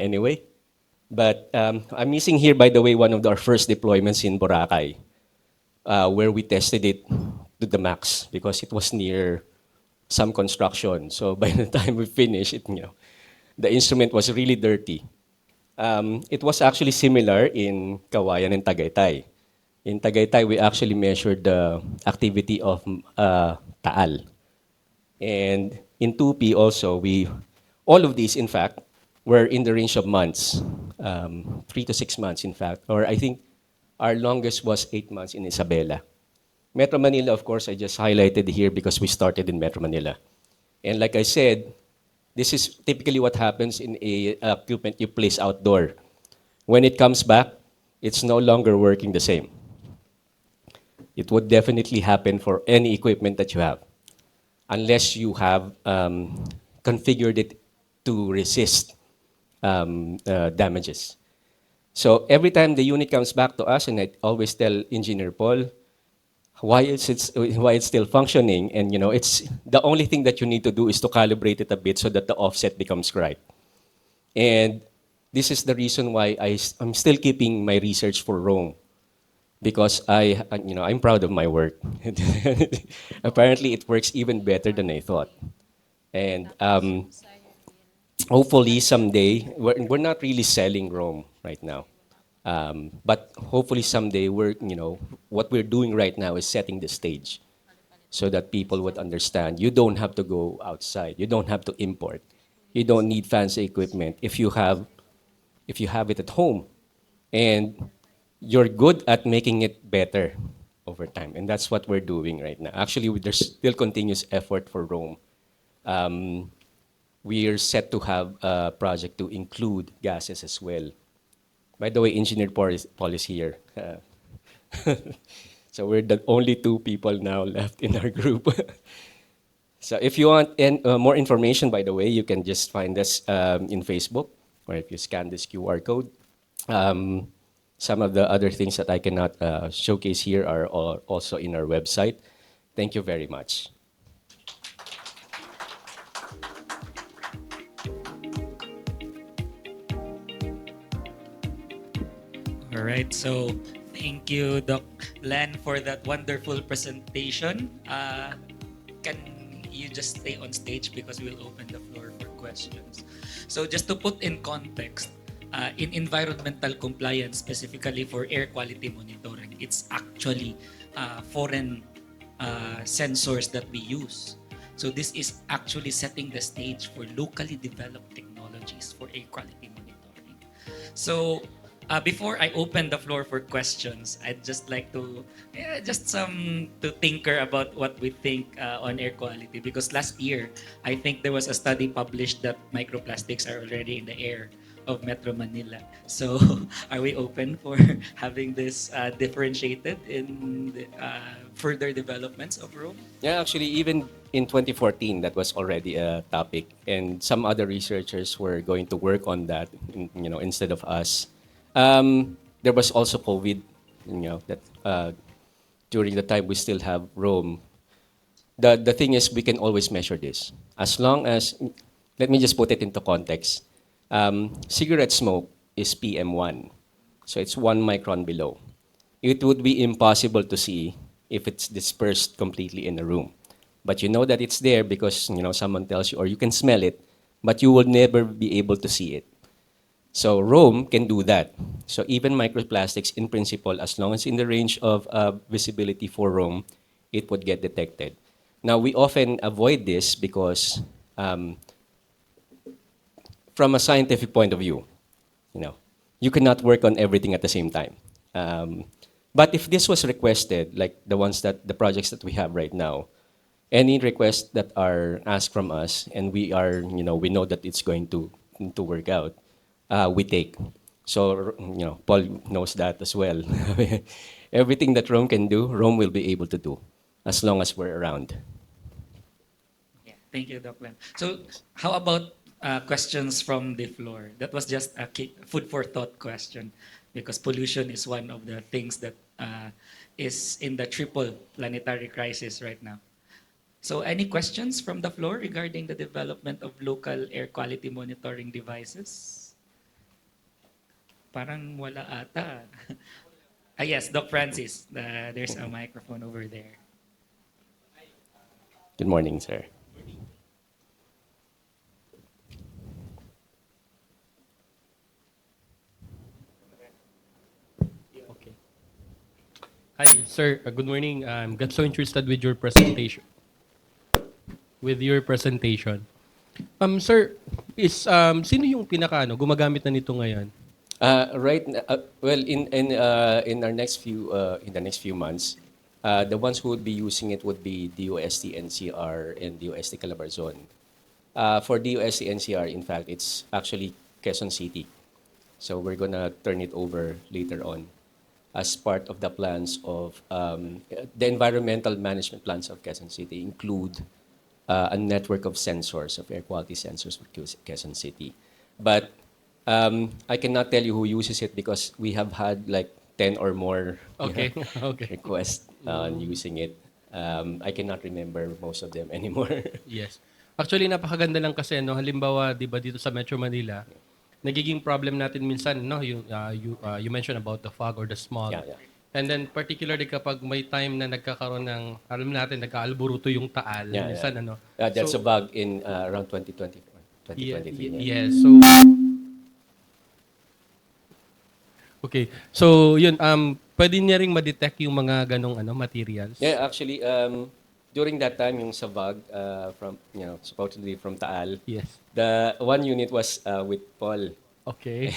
anyway. But I'm using here, by the way, one of our first deployments in Boracay, where we tested it to the max because it was near some construction. So by the time we finished it, the instrument was really dirty. It was actually similar in Kawayan and Tagaytay. In Tagaytay, we actually measured the activity of Taal. And in 2P also, all of these, in fact, were in the range of months, 3 to 6 months, in fact. Or I think our longest was 8 months in Isabela. Metro Manila, of course, I just highlighted here because we started in Metro Manila. And like I said, this is typically what happens in a equipment you place outdoor. When it comes back, it's no longer working the same. It would definitely happen for any equipment that you have, unless you have configured it to resist damages. So every time the unit comes back to us, and I always tell Engineer Paul why it's still functioning, and it's the only thing that you need to do is to calibrate it a bit so that the offset becomes right. And this is the reason why I'm still keeping my research for Rome, because I'm proud of my work. Apparently, it works even better than I thought. And hopefully someday, we're not really selling Rome right now. But hopefully someday what we're doing right now is setting the stage so that people would understand. You don't have to go outside. You don't have to import. You don't need fancy equipment if you have it at home, and you're good at making it better over time. And that's what we're doing right now. Actually, there's still continuous effort for Rome. We are set to have a project to include gases as well. By the way, Engineer Paul is here. So we're the only two people now left in our group. So if you want more information, by the way, you can just find us in Facebook, or if you scan this QR code. Some of the other things that I cannot showcase here are also in our website. Thank you very much. All right, so thank you, Doc Len, for that wonderful presentation. Can you just stay on stage because we'll open the floor for questions. So just to put in context, in environmental compliance, specifically for air quality monitoring, it's actually foreign sensors that we use. So this is actually setting the stage for locally developed technologies for air quality monitoring. So before I open the floor for questions, I'd just like to just some to tinker about what we think on air quality, because last year I think there was a study published that microplastics are already in the air of Metro Manila. So are we open for having this differentiated in the, further developments of Rome? Yeah, actually, even in 2014, that was already a topic, and some other researchers were going to work on that, instead of us. There was also COVID, that during the time we still have Rome. The thing is, we can always measure this. As long as, let me just put it into context. Cigarette smoke is PM1, so it's 1 micron below. It would be impossible to see if it's dispersed completely in a room. But you know that it's there because someone tells you, or you can smell it, but you will never be able to see it. So Rome can do that. So even microplastics, in principle, as long as in the range of visibility for Rome, it would get detected. Now, we often avoid this because from a scientific point of view, you cannot work on everything at the same time. But if this was requested, like the projects that we have right now, any requests that are asked from us, and we know that it's going to work out, we take. So, Paul knows that as well. Everything that Rome can do, Rome will be able to do, as long as we're around. Yeah, thank you, Doc Len. So how about questions from the floor? That was just a food for thought question, because pollution is one of the things that is in the triple planetary crisis right now. So any questions from the floor regarding the development of local air quality monitoring devices? Parang wala ata. Yes, Doc Francis. There's a microphone over there. Good morning, sir. Okay. Hi, sir. Good morning. Got so interested with your presentation. Sir, sino yung gumagamit na nito ngayon? Well, in our next few in the next few months, the ones who would be using it would be DOST NCR and DOST Calabarzon. For DOST NCR, in fact, it's actually Quezon City. So we're gonna turn it over later on as part of the plans of the environmental management plans of Quezon City include a network of sensors, of air quality sensors for Quezon City. But I cannot tell you who uses it because we have had like 10 or more Okay. Okay. requests on using it. I cannot remember most of them anymore. Yes. Actually, napakaganda lang kasi, no? Halimbawa, di ba dito sa Metro Manila, nagiging problem natin minsan, no? You mentioned about the fog or the smog. Yeah, yeah. And then, particularly kapag may time na nagkakaroon ng, alam natin, nagkaalburuto yung taal. Yeah, minsan, yeah. ano? That's So, a bug in around 2024, yeah, 2023. yes. So, okay. So, yun, pwede niya ring ma-detect yung mga ganong materials. Yeah, actually, during that time, yung sa VAG, from, supposedly from Taal, Yes. the one unit was with Paul. Okay.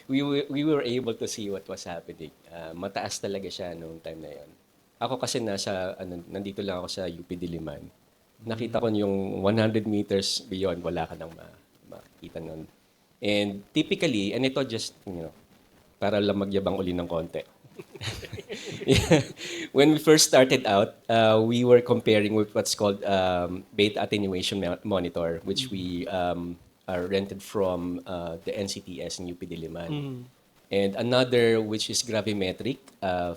We were able to see what was happening. Mataas talaga siya noong time na yon. Ako kasi nandito lang ako sa UP Diliman. Nakita ko yung 100 meters beyond, wala ka nang makikita nun. And typically, and ito just, para lang magyabang uli ng konti. When we first started out, we were comparing with what's called beta attenuation monitor, which we are rented from the NCTS in UP Diliman. And another which is gravimetric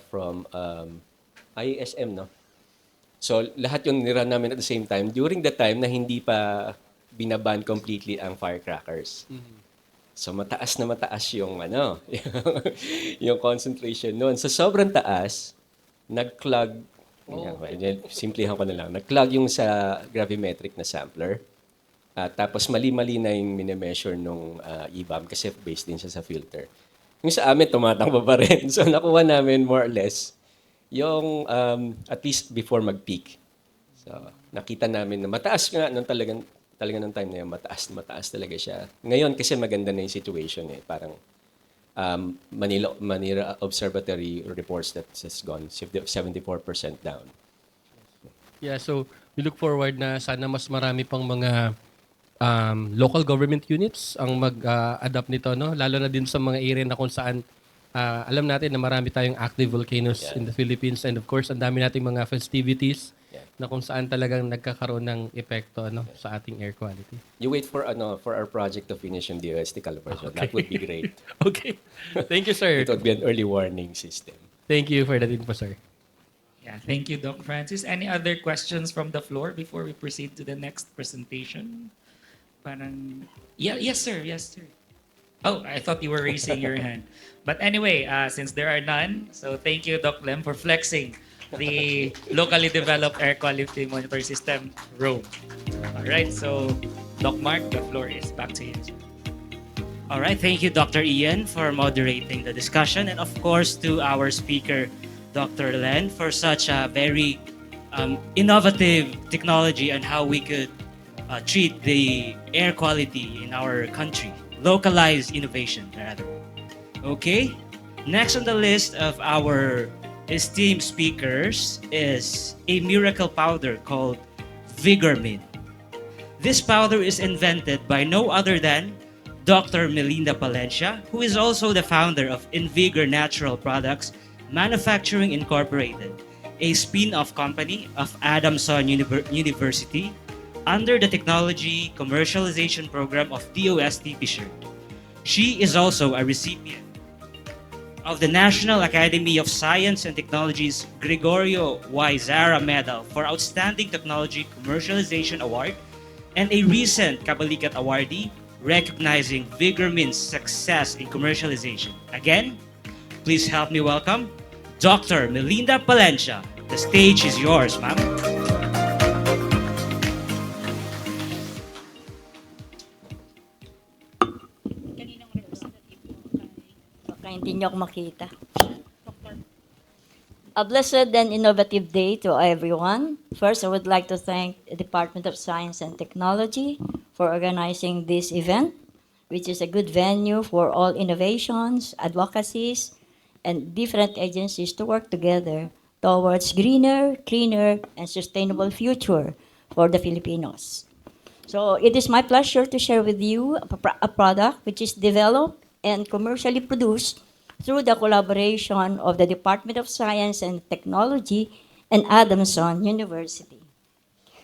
from ISM, no? So lahat yung nira namin at the same time during the time na hindi pa binaban completely ang firecrackers. So mataas na mataas yung yung concentration noon. So sobrang taas, nag-clog, simplihan ko na lang, nag-clog yung sa gravimetric na sampler. Tapos mali-mali na yung mini-measure nung EBAM kasi based din siya sa filter. Yung sa amin, tumatakbo pa rin. So nakuha namin more or less yung at least before mag-peak. So nakita namin na mataas nga nung talaga ng time na yun, mataas talaga siya. Ngayon kasi maganda na yung situation eh. Parang Manila Observatory reports that it's gone 74% down. Yeah, so we look forward na sana mas marami pang mga local government units ang mag-adapt nito, no? Lalo na din sa mga area na kung saan alam natin na marami tayong active volcanoes in the Philippines, and of course, ang dami nating mga festivities na kung saan talagang nagkakaroon ng epekto sa ating air quality. You wait for our project to finish yung DOST Calabarzon. That would be great. Okay. Thank you, sir. It would be an early warning system. Thank you for that info, sir. Yeah, thank you, Doc Francis. Any other questions from the floor before we proceed to the next presentation? Yes, sir. Yes, sir. Oh, I thought you were raising your hand. But anyway, since there are none, so thank you, Doc Lem, for flexing the locally developed air quality monitor system, Rome. All right, so Doc Mark, the floor is back to you. All right, thank you, Dr. Ian, for moderating the discussion, and of course to our speaker, Dr. Len, for such a very innovative technology and how we could treat the air quality in our country. Localized innovation, rather. Okay, next on the list of our esteemed speakers is a miracle powder called Vigormin. This powder is invented by no other than Dr. Melinda Palencia, who is also the founder of Invigor Natural Products Manufacturing Incorporated, a spin-off company of Adamson University under the Technology Commercialization Program of DOST-PCIEERD. She is also a recipient of the National Academy of Science and Technology's Gregorio Y. Zara Medal for Outstanding Technology Commercialization Award and a recent Kabalikat awardee recognizing Vigormin's success in commercialization. Again, please help me welcome Dr. Melinda Palencia. The stage is yours, ma'am. Baka hindi niyo ako makita. A blessed and innovative day to everyone. First, I would like to thank the Department of Science and Technology for organizing this event, which is a good venue for all innovations, advocacies, and different agencies to work together towards greener, cleaner, and sustainable future for the Filipinos. So it is my pleasure to share with you a product which is developed and commercially produced through the collaboration of the Department of Science and Technology and Adamson University.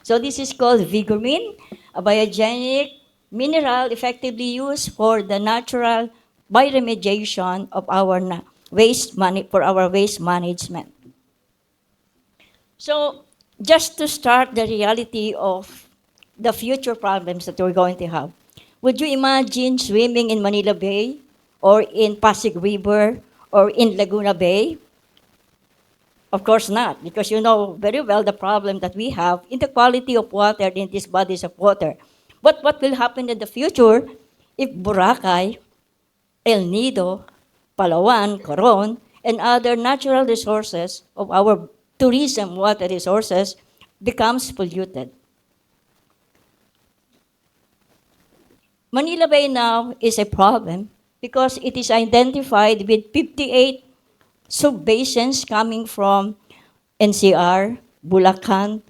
So this is called Vigormin, a biogenic mineral effectively used for the natural bioremediation of our for our waste management. So just to start the reality of the future problems that we're going to have, would you imagine swimming in Manila Bay or in Pasig River or in Laguna Bay? Of course not, because you know very well the problem that we have in the quality of water in these bodies of water. But what will happen in the future if Boracay, El Nido, Palawan, Coron, and other natural resources of our tourism water resources becomes polluted? Manila Bay now is a problem because it is identified with 58 subbasins coming from NCR, Bulacan,